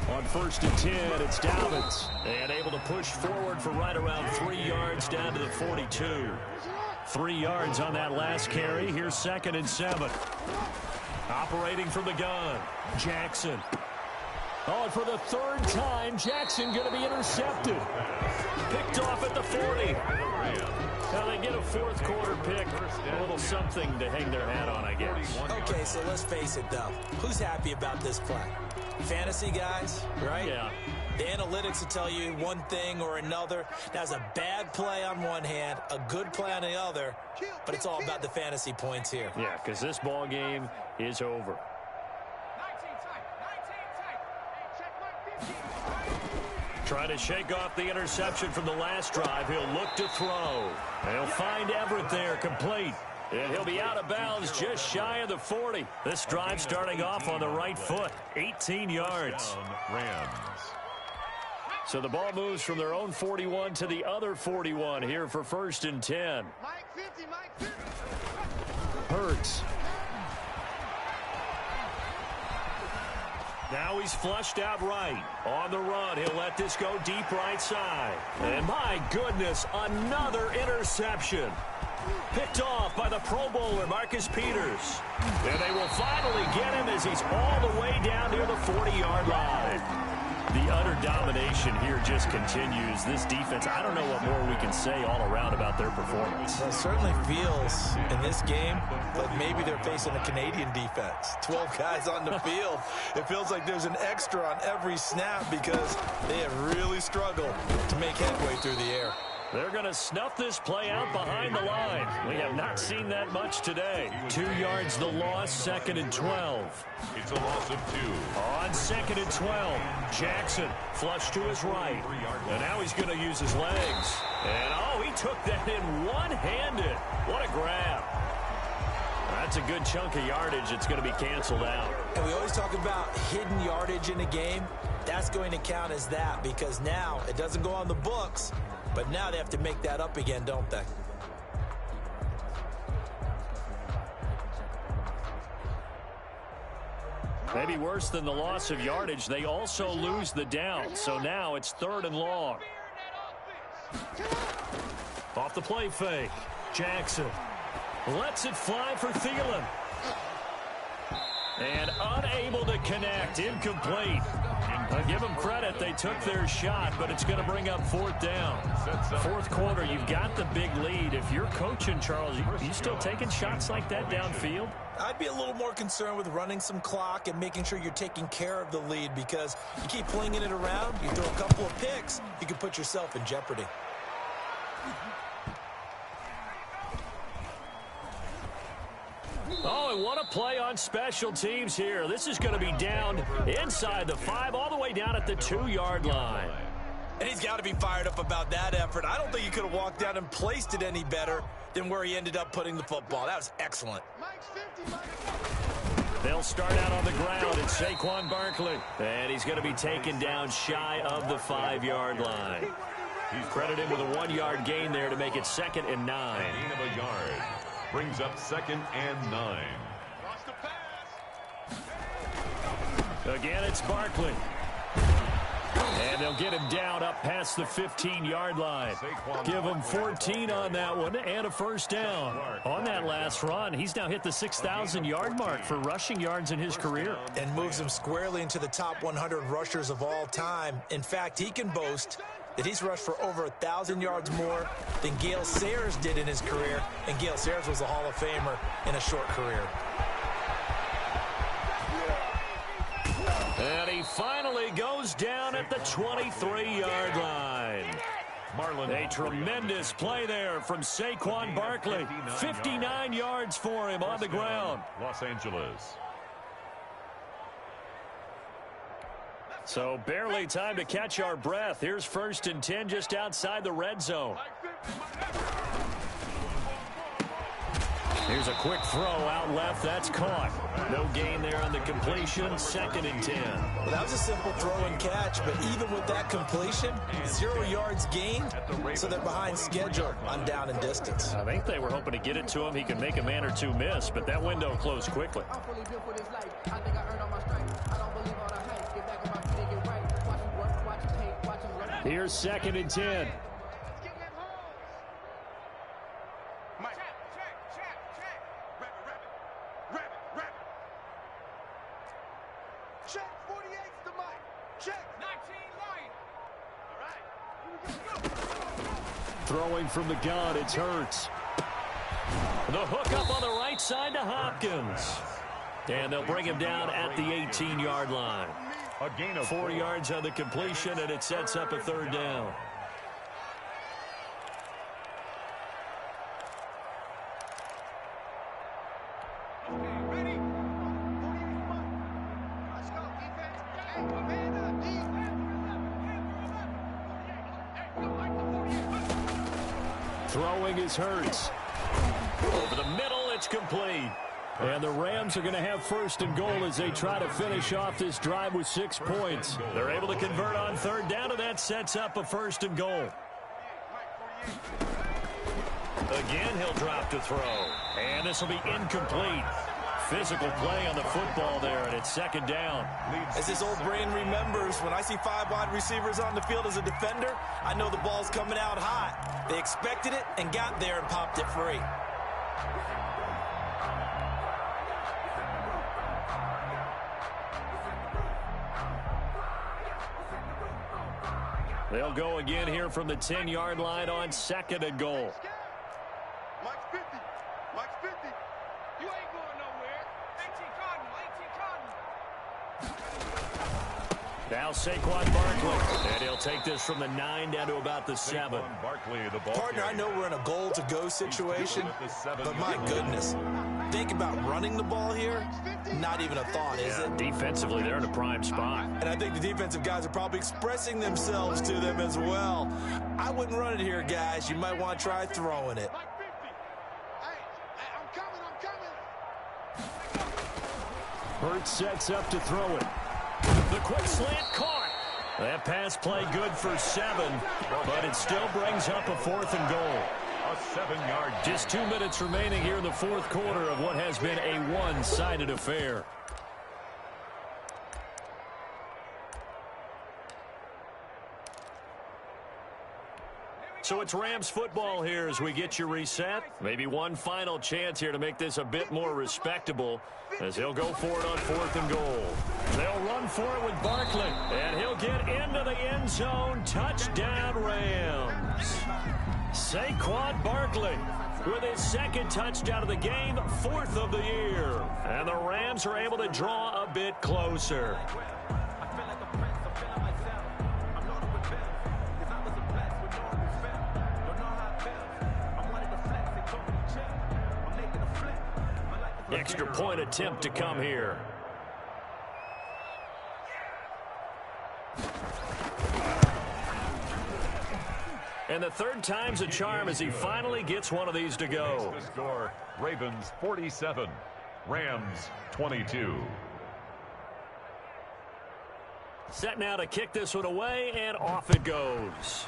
On 1st and 10, it's Dobbins. And able to push forward for right around 3 yards down to the 42. 3 yards on that last carry. Here's 2nd and 7. Operating from the gun, Jackson. Oh, and for the 3rd time, Jackson going to be intercepted. Picked off at the 40. Now they get a 4th quarter pick. A little something to hang their hat on, I guess. Okay, so let's face it, though. Who's happy about this play? Fantasy guys, right? Yeah. The analytics will tell you one thing or another. That's a bad play on one hand, a good play on the other, but it's all about the fantasy points here. Yeah, because this ball game is over. Trying to shake off the interception from the last drive. He'll look to throw. He'll find Everett there, complete. And he'll be out of bounds just shy of the 40. This drive starting off on the right foot. 18 yards. Rams. So the ball moves from their own 41 to the other 41 here for 1st and 10. Hurts. Now he's flushed out right. On the run, he'll let this go deep right side. And my goodness, another interception. Picked off by the Pro Bowler, Marcus Peters. And they will finally get him as he's all the way down near the 40-yard line. The utter domination here just continues. This defense, I don't know what more we can say all around about their performance. Well, it certainly feels in this game like maybe they're facing a Canadian defense. 12 guys on the field. It feels like there's an extra on every snap because they have really struggled to make headway through the air. They're going to snuff this play out behind the line. We have not seen that much today. 2 yards the loss, 2nd and 12. It's a loss of 2. On 2nd and 12, Jackson flush to his right. And now he's going to use his legs. And, oh, he took that in one-handed. What a grab. That's a good chunk of yardage. It's going to be canceled out. And we always talk about hidden yardage in a game. That's going to count as that because now it doesn't go on the books. But now they have to make that up again, don't they? Maybe worse than the loss of yardage, they also lose the down. So now it's 3rd and long. Off the play fake. Jackson lets it fly for Thielen. And unable to connect. Incomplete. I'll give them credit. They took their shot, but it's going to bring up 4th down. 4th quarter, you've got the big lead. If you're coaching, Charles, you still taking shots like that downfield? I'd be a little more concerned with running some clock and making sure you're taking care of the lead because you keep flinging it around, you throw a couple of picks, you can put yourself in jeopardy. Oh, and what a play on special teams here. This is going to be down inside the 5, all the way down at the 2-yard line. And he's got to be fired up about that effort. I don't think he could have walked down and placed it any better than where he ended up putting the football. That was excellent. They'll start out on the ground. It's Saquon Barkley. And he's going to be taken down shy of the 5-yard line. He's credited with a 1-yard gain there to make it 2nd and 9. Gain of a yard. Brings up 2nd and 9. Again, it's Barkley. And they'll get him down up past the 15-yard line. Give him 14 on that one and a first down. On that last run, he's now hit the 6,000-yard mark for rushing yards in his career. And moves him squarely into the top 100 rushers of all time. In fact, he can boast that he's rushed for over 1,000 yards more than Gale Sayers did in his career. And Gale Sayers was a Hall of Famer in a short career. And he finally goes down at the 23-yard line. A tremendous play there from Saquon Barkley. 59 yards for him on the ground. Los Angeles. So barely time to catch our breath. Here's 1st and 10 just outside the red zone. Here's a quick throw out left. That's caught. No gain there on the completion. 2nd and 10. Well, that was a simple throw and catch, but even with that completion, 0 yards gained, so they're behind schedule on down and distance. I think they were hoping to get it to him. He can make a man or two miss, but that window closed quickly. Here's 2nd and 10. Throwing from the gun, it's Hurts. The hook up on the right side to Hopkins. And they'll bring him down at the 18-yard line. A gain of 4 yards on the completion, and it sets up a 3rd down. Throwing is Hurts. Over the middle, it's complete. And the Rams are going to have 1st and goal as they try to finish off this drive with 6 points. They're able to convert on 3rd down, and that sets up a 1st and goal. Again, he'll drop to throw. And this will be incomplete. Physical play on the football there, and it's 2nd down. As his old brain remembers, when I see 5 wide receivers on the field as a defender, I know the ball's coming out hot. They expected it and got there and popped it free. They'll go again here from the 10-yard line on 2nd and goal. Mike's 50. Mike's 50. You ain't going nowhere. 18 Cardinal. Now Saquon Barkley. And he'll take this from the 9 down to about the 7. Barkley, the ball Partner, I know we're in a goal-to-go situation, but my goodness. Think about running the ball here. Not even a thought, is it? Defensively, they're in a prime spot. And I think the defensive guys are probably expressing themselves to them as well. I wouldn't run it here, guys. You might want to try throwing it. Hurts sets up to throw it. The quick slant caught. That pass play good for 7, but it still brings up a 4th and goal. A 7-yard. Just 2 minutes remaining here in the 4th quarter of what has been a one-sided affair. So it's Rams football here as we get you reset. Maybe one final chance here to make this a bit more respectable as they'll go for it on 4th and goal. They'll run for it with Barkley, and he'll get into the end zone. Touchdown, Rams. Saquon Barkley with his 2nd touchdown of the game, 4th of the year. And the Rams are able to draw a bit closer. Extra point attempt to come here. And the third time's a charm as he finally gets one of these to go. The score, Ravens 47, Rams 22. Set now to kick this one away, and off it goes.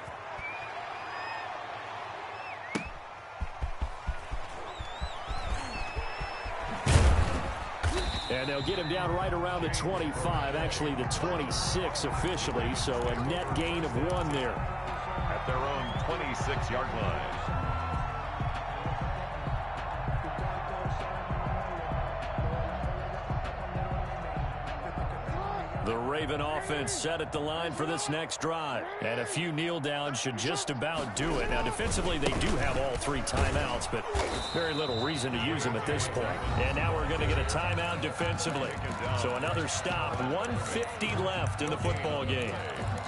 And they'll get him down right around the 25, actually the 26 officially, so a net gain of 1 there. At their own 26-yard line. The Raven offense set at the line for this next drive. And a few kneel downs should just about do it. Now, defensively, they do have all 3 timeouts, but very little reason to use them at this point. And now we're going to get a timeout defensively. So another stop, 1:50 left in the football game.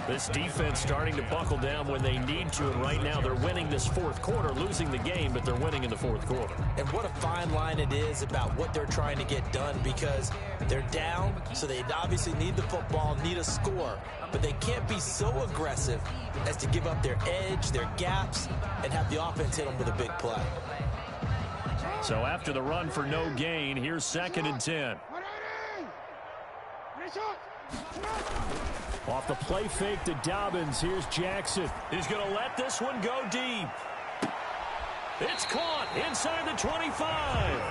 This defense starting to buckle down when they need to, and right now they're winning this fourth quarter, losing the game, but they're winning in the fourth quarter. And what a fine line it is about what they're trying to get done, because they're down, so they obviously need the football, need a score, but they can't be so aggressive as to give up their edge, their gaps, and have the offense hit them with a big play. So after the run for no gain, here's 2nd and 10. Off the play fake to Dobbins, here's Jackson. He's going to let this one go deep. It's caught inside the 25.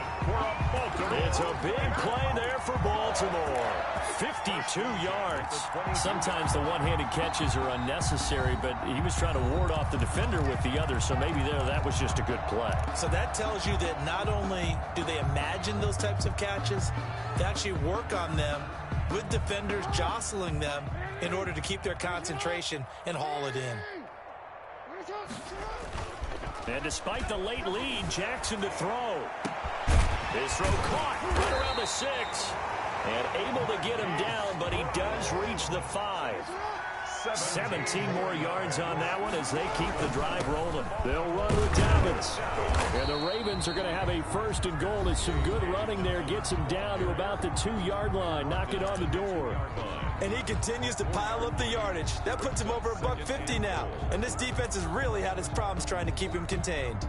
It's a big play there for Baltimore. 52 yards. Sometimes the one-handed catches are unnecessary, but he was trying to ward off the defender with the other, so maybe that was just a good play. So that tells you that not only do they imagine those types of catches, they actually work on them with defenders jostling them in order to keep their concentration and haul it in. And despite the late lead, Jackson to throw. His throw caught right around the 6. And able to get him down, but he does reach the 5. 17 more yards on that one as they keep the drive rolling. They'll run with Dobbins. And the Ravens are going to have a 1st and goal. As some good running there gets him down to about the 2-yard line. Knock it on the door. And he continues to pile up the yardage. That puts him over $150 now. And this defense has really had its problems trying to keep him contained.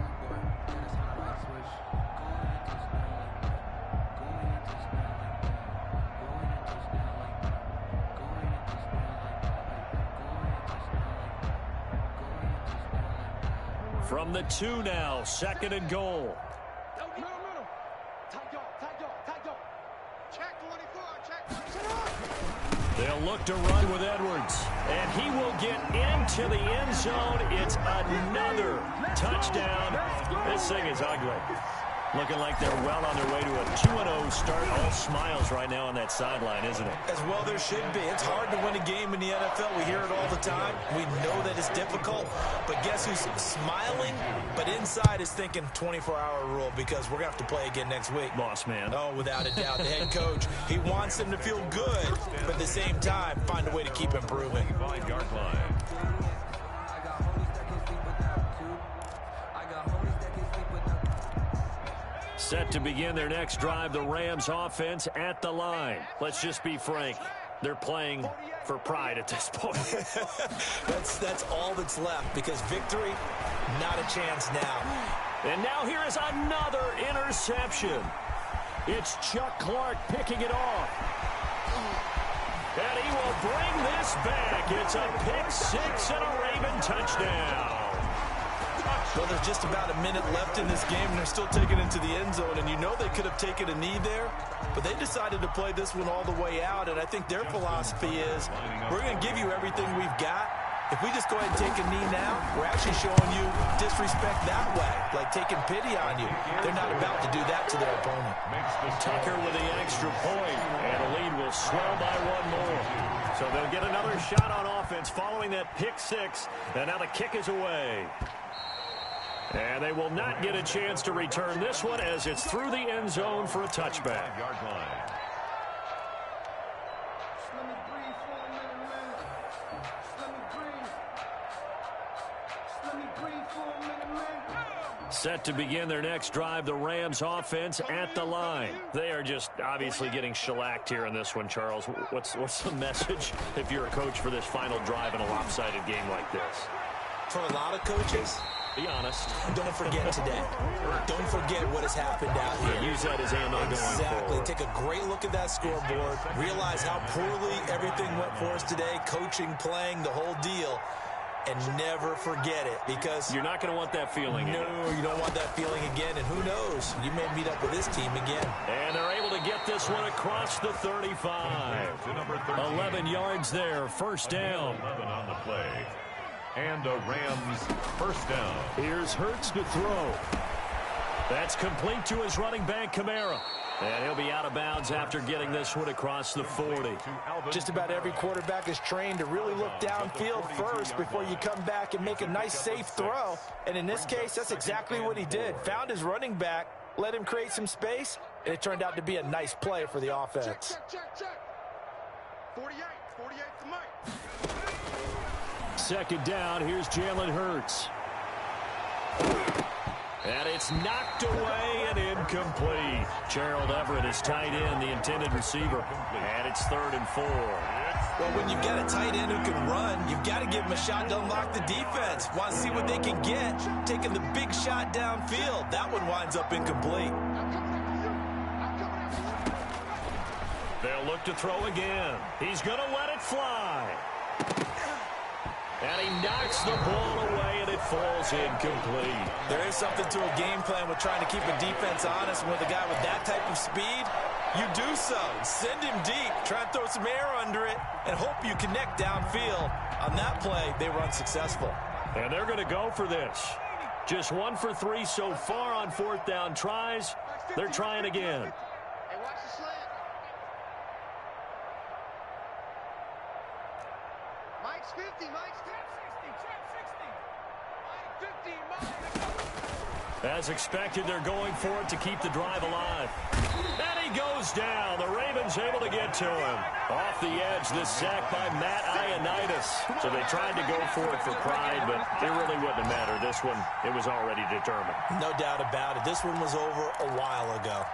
From the 2 now, 2nd and goal. They'll look to run with Edwards, and he will get into the end zone. It's another touchdown. This thing is ugly. Looking like they're well on their way to a 2-0 start. All smiles right now on that sideline, isn't it? As well there should be. It's hard to win a game in the NFL. We hear it all the time. We know that it's difficult. But guess who's smiling? But inside is thinking 24-hour rule, because we're going to have to play again next week. Boss man. Oh, without a doubt. The head coach, he wants them to feel good, but at the same time, find a way to keep improving. 5-yard line. Set to begin their next drive, the Rams offense at the line. Let's just be frank. They're playing for pride at this point. That's all that's left, because victory, not a chance now. And now here is another interception. It's Chuck Clark picking it off. And he will bring this back. It's a pick 6 and a Raven touchdown. Well, there's just about a minute left in this game, and they're still taking it into the end zone. And you know they could have taken a knee there, but they decided to play this one all the way out. And I think their philosophy is, we're going to give you everything we've got. If we just go ahead and take a knee now, we're actually showing you disrespect that way, like taking pity on you. They're not about to do that to their opponent. Tucker with the extra point, and the lead will swell by 1 more. So they'll get another shot on offense following that pick 6, and now the kick is away. And they will not get a chance to return this one as it's through the end zone for a touchback. 5-yard line. Set to begin their next drive, the Rams offense at the line. They are just obviously getting shellacked here in this one, Charles. What's the message if you're a coach for this final drive in a lopsided game like this? For a lot of coaches, be honest. Don't forget today. Don't forget what has happened out here. Use that as ammo going forward. Exactly. Take a great look at that scoreboard. Realize how poorly everything went for us today. Coaching, playing, the whole deal. And never forget it, because you're not going to want that feeling again. No, you don't want that feeling again, and who knows? You may meet up with this team again. And they're able to get this one across the 35. 11 yards there, first down. 11 on the play. And a Rams first down. Here's Hurts to throw. That's complete to his running back, Kamara. And he'll be out of bounds after getting this one across the 40. Just about every quarterback is trained to really look downfield first before you come back and make a nice, safe throw. And in this case, that's exactly what he did. Found his running back, let him create some space, and it turned out to be a nice play for the offense. Check. 48 to Mike. Second down, here's Jalen Hurts. And it's knocked away and incomplete. Gerald Everett is tight end, the intended receiver. And it's 3rd and 4. Well, when you've got a tight end who can run, you've got to give him a shot to unlock the defense. Want to see what they can get. Taking the big shot downfield. That one winds up incomplete. They'll look to throw again. He's going to let it fly. And he knocks the ball away, and it falls incomplete. There is something to a game plan with trying to keep a defense honest. And with a guy with that type of speed, you do so. Send him deep. Try and throw some air under it and hope you connect downfield. On that play, they were unsuccessful. And they're going to go for this. Just 1 for 3 so far on 4th down tries. They're trying again. Hey, watch the slant. Mike's 50. Mike's 60. As expected, they're going for it to keep the drive alive. And he goes down. The Ravens able to get to him. Off the edge, this sack by Matt Ioannidis. So they tried to go for it for pride, but it really wouldn't have mattered. This one, it was already determined. No doubt about it. This one was over a while ago.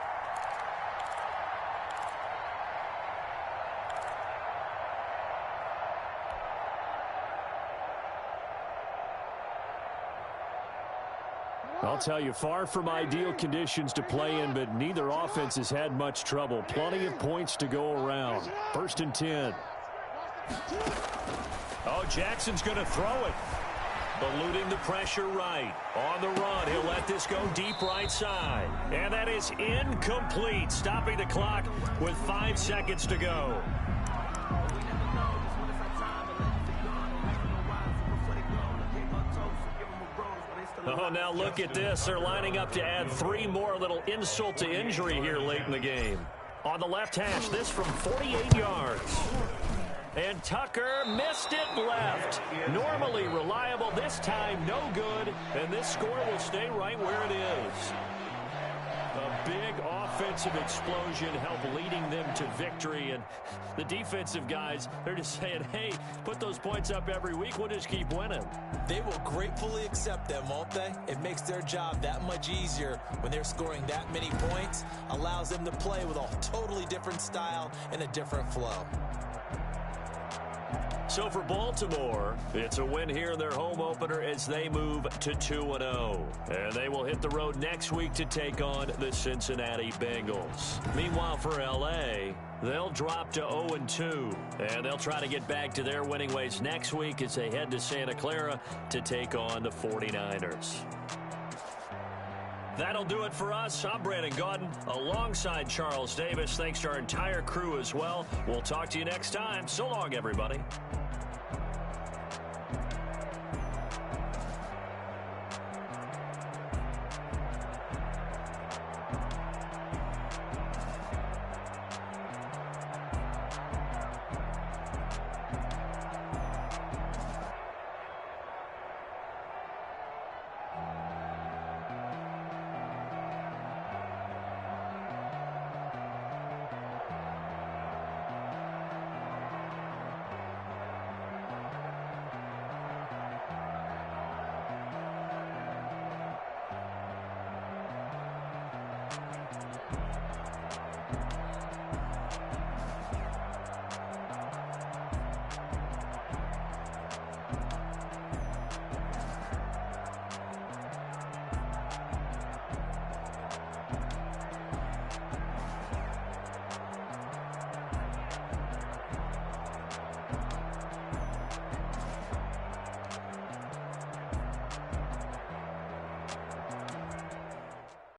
I'll tell you, far from ideal conditions to play in, but neither offense has had much trouble. Plenty of points to go around. 1st and 10. Oh, Jackson's going to throw it. Eluding the pressure right. On the run, he'll let this go deep right side. And that is incomplete, stopping the clock with 5 seconds to go. Oh, now look at this. They're lining up to add 3 more. Little insult to injury here late in the game. On the left hash, this from 48 yards. And Tucker missed it left. Normally reliable, this time no good. And this score will stay right where it is. A big offensive explosion helped leading them to victory. And the defensive guys, they're just saying, hey, put those points up every week. We'll just keep winning. They will gratefully accept them, won't they? It makes their job that much easier when they're scoring that many points. Allows them to play with a totally different style and a different flow. So for Baltimore, it's a win here in their home opener as they move to 2-0. And they will hit the road next week to take on the Cincinnati Bengals. Meanwhile, for L.A., they'll drop to 0-2. And they'll try to get back to their winning ways next week as they head to Santa Clara to take on the 49ers. That'll do it for us. I'm Brandon Gaudin alongside Charles Davis. Thanks to our entire crew as well. We'll talk to you next time. So long, everybody.